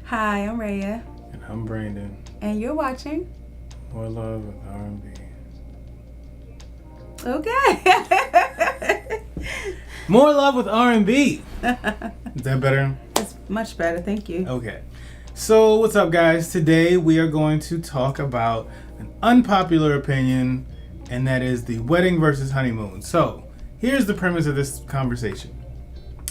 Hi, I'm Raya. And I'm Brandon. And you're watching More Love with R&B. Okay. More Love with R&B. Is that better? It's much better, thank you. Okay. So, what's up, guys? Today we are going to talk about an unpopular opinion, and that is the wedding versus honeymoon. So, here's the premise of this conversation.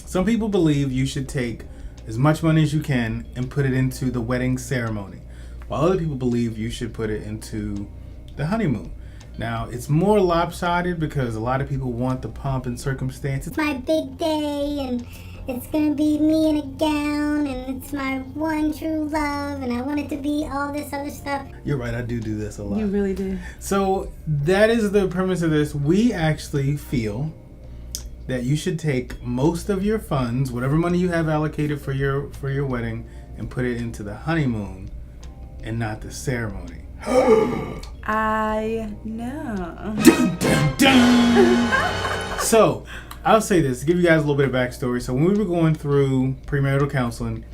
Some people believe you should take as much money as you can and put it into the wedding ceremony, while other people believe you should put it into the honeymoon. Now, it's more lopsided because a lot of people want the pomp and circumstance. It's my big day, and it's gonna be me in a gown, and it's my one true love, and I want it to be all this other stuff. You're right, I do this a lot. You really do. So that is the premise of this. We actually feel that you should take most of your funds, whatever money you have allocated for your wedding, and put it into the honeymoon and not the ceremony. I know. Dun, dun, dun. So, I'll say this to give you guys a little bit of backstory. So, when we were going through premarital counseling,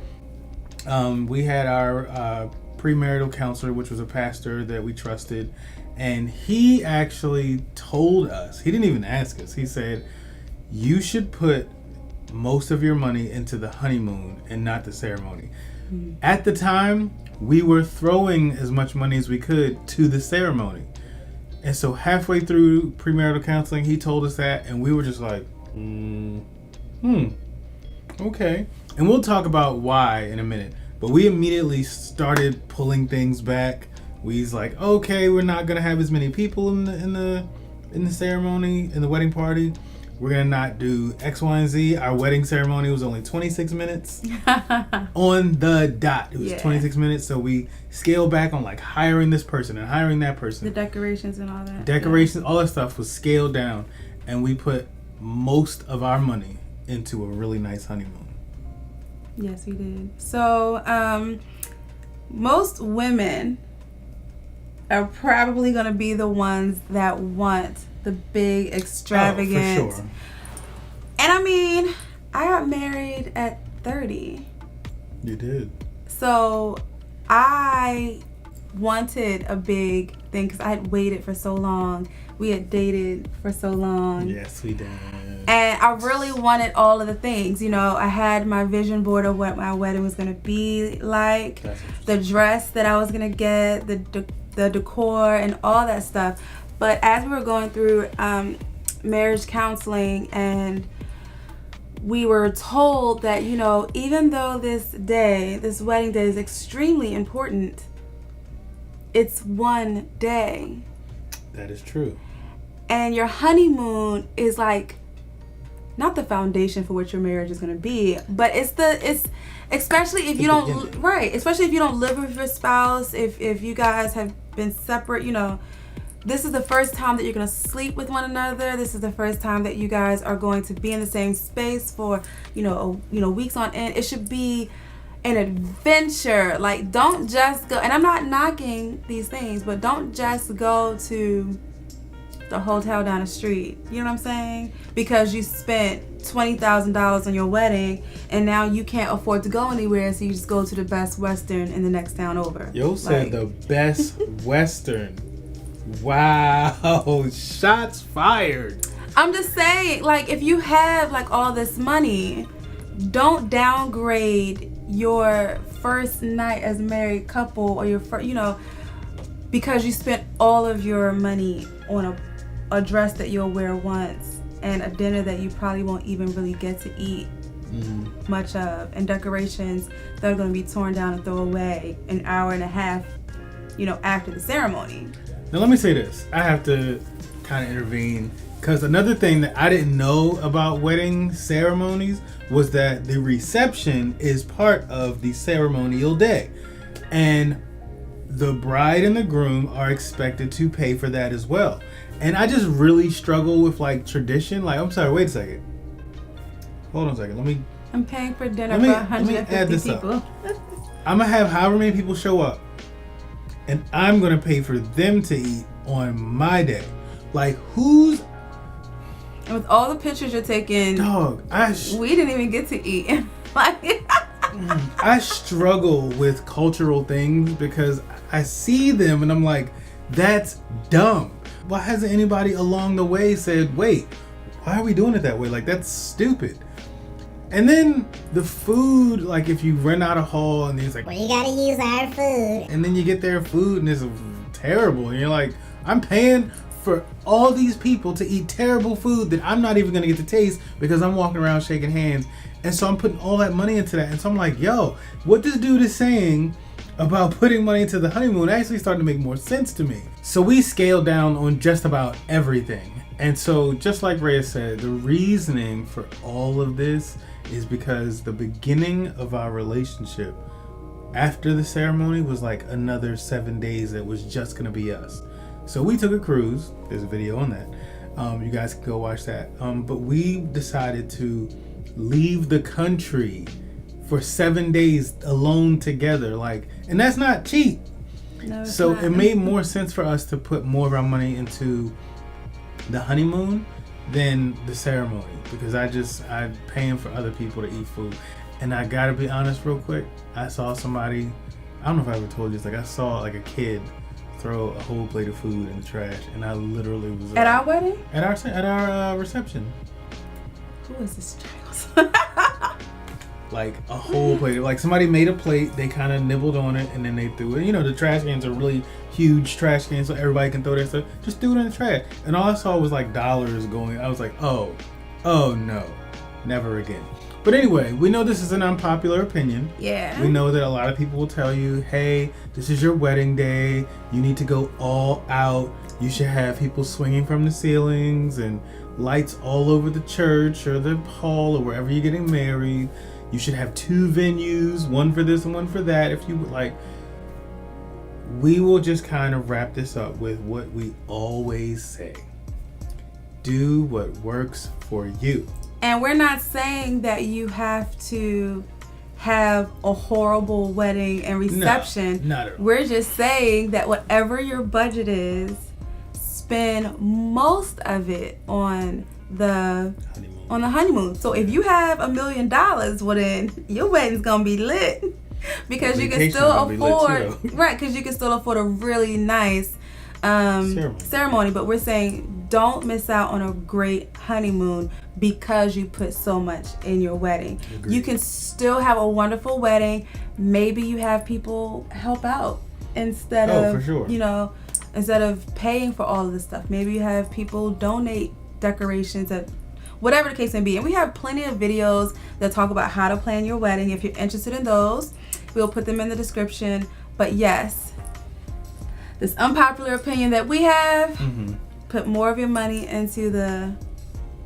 we had our premarital counselor, which was a pastor that we trusted, and he actually told us, he didn't even ask us, he said, you should put most of your money into the honeymoon and not the ceremony. Mm-hmm. At the time, we were throwing as much money as we could to the ceremony. And so halfway through premarital counseling, he told us that, and we were just like, okay. And we'll talk about why in a minute. But we immediately started pulling things back. We's like, okay, we're not gonna have as many people in the ceremony, in the wedding party. We're going to not do X, Y, and Z. Our wedding ceremony was only 26 minutes on the dot. It was 26 minutes. So we scaled back on like hiring this person and hiring that person. The decorations and all that. Decorations, all that stuff was scaled down. And we put most of our money into a really nice honeymoon. Yes, we did. So most women are probably going to be the ones that want the big extravagant. Oh, for sure. And I mean, I got married at 30. You did. So I wanted a big thing because I had waited for so long. We had dated for so long. Yes, we did. And I really wanted all of the things. You know, I had my vision board of what my wedding was going to be like, the dress that I was going to get, the decor and all that stuff. But as we were going through marriage counseling, and we were told that, you know, even though this wedding day is extremely important, it's one day. That is true. And your honeymoon is like not the foundation for what your marriage is going to be, but it's especially if you don't especially if you don't live with your spouse, if you guys have been separate, you know. This is the first time that you're going to sleep with one another. This is the first time that you guys are going to be in the same space for, weeks on end. It should be an adventure. Like, don't just go, and I'm not knocking these things, but don't just go to the hotel down the street. You know what I'm saying? Because you spent $20,000 on your wedding, and now you can't afford to go anywhere, so you just go to the Best Western in the next town over. Yo said the Best Western. Wow, shots fired. I'm just saying, like, if you have like all this money, don't downgrade your first night as a married couple or your first, because you spent all of your money on a dress that you'll wear once and a dinner that you probably won't even really get to eat much of, and decorations that are going to be torn down and thrown away an hour and a half, after the ceremony. Now let me say this. I have to kind of intervene because another thing that I didn't know about wedding ceremonies was that the reception is part of the ceremonial day. And the bride and the groom are expected to pay for that as well. And I just really struggle with like tradition. Like, I'm sorry, wait a second. Hold on a second. I'm paying for dinner for 150 people. I'm going to have however many people show up. And I'm going to pay for them to eat on my day. Like, who's... And with all the pictures you're taking... Dog, we didn't even get to eat. Like... I struggle with cultural things because I see them and I'm like, that's dumb. Why hasn't anybody along the way said, wait, why are we doing it that way? Like, that's stupid. And then the food, like if you rent out a hall and it's like, well, you gotta use our food. and then you get their food and it's terrible. And you're like, I'm paying for all these people to eat terrible food that I'm not even gonna get to taste because I'm walking around shaking hands. And so I'm putting all that money into that. And so I'm like, yo, what this dude is saying about putting money into the honeymoon actually started to make more sense to me. So we scaled down on just about everything. And so just like Rhea said, the reasoning for all of this is because the beginning of our relationship after the ceremony was like another 7 days that was just gonna be us. So we took a cruise. There's a video on that. You guys can go watch that. But we decided to leave the country for 7 days alone together. Like, and that's not cheap. No, it's So not. it made more sense for us to put more of our money into the honeymoon than the ceremony, because I'm paying for other people to eat food. And I gotta be honest real quick, I saw somebody, I don't know if I ever told you this, like I saw like a kid throw a whole plate of food in the trash, and I literally was At our wedding? at our reception, Who is this child? like a whole plate. Like somebody made a plate, they kind of nibbled on it, and then they threw it. You know, the trash cans are really huge trash cans, so everybody can throw their stuff. Just threw it in the trash, and all I saw was like dollars going. I was like, oh no, never again. But anyway, we know this is an unpopular opinion. Yeah. We know that a lot of people will tell you, hey, this is your wedding day. You need to go all out. You should have people swinging from the ceilings and lights all over the church or the hall or wherever you're getting married. You should have 2 venues, one for this and one for that, if you would like. We will just kind of wrap this up with what we always say. Do what works for you. And we're not saying that you have to have a horrible wedding and reception. No, not at all. We're just saying that whatever your budget is, spend most of it on the honeymoon. So if you have $1 million, well then your wedding's gonna be lit because you can still afford because you can still afford a really nice ceremony. But we're saying don't miss out on a great honeymoon because you put so much in your wedding. Agreed. You can still have a wonderful wedding. Maybe you have people help out instead of for sure. you know, instead of paying for all of this stuff. Maybe you have people donate decorations, at whatever the case may be. And we have plenty of videos that talk about how to plan your wedding. If you're interested in those, we'll put them in the description. But yes, this unpopular opinion that we have, put more of your money into the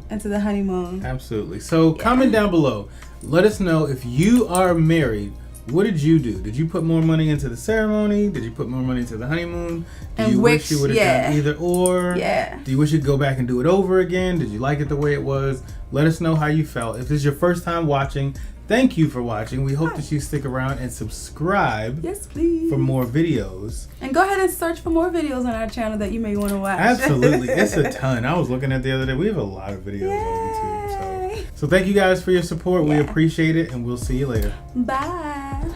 honeymoon. Absolutely. So comment down below. Let us know if you are married. What did you do? Did you put more money into the ceremony? Did you put more money into the honeymoon? Do you wish you would have done either or? Yeah. Do you wish you'd go back and do it over again? Did you like it the way it was? Let us know how you felt. If this is your first time watching, thank you for watching. We hope that you stick around and subscribe Yes, please. for more videos. And go ahead and search for more videos on our channel that you may want to watch. Absolutely. It's a ton. I was looking at the other day. We have a lot of videos on YouTube. So thank you guys for your support. We appreciate it, and we'll see you later. Bye.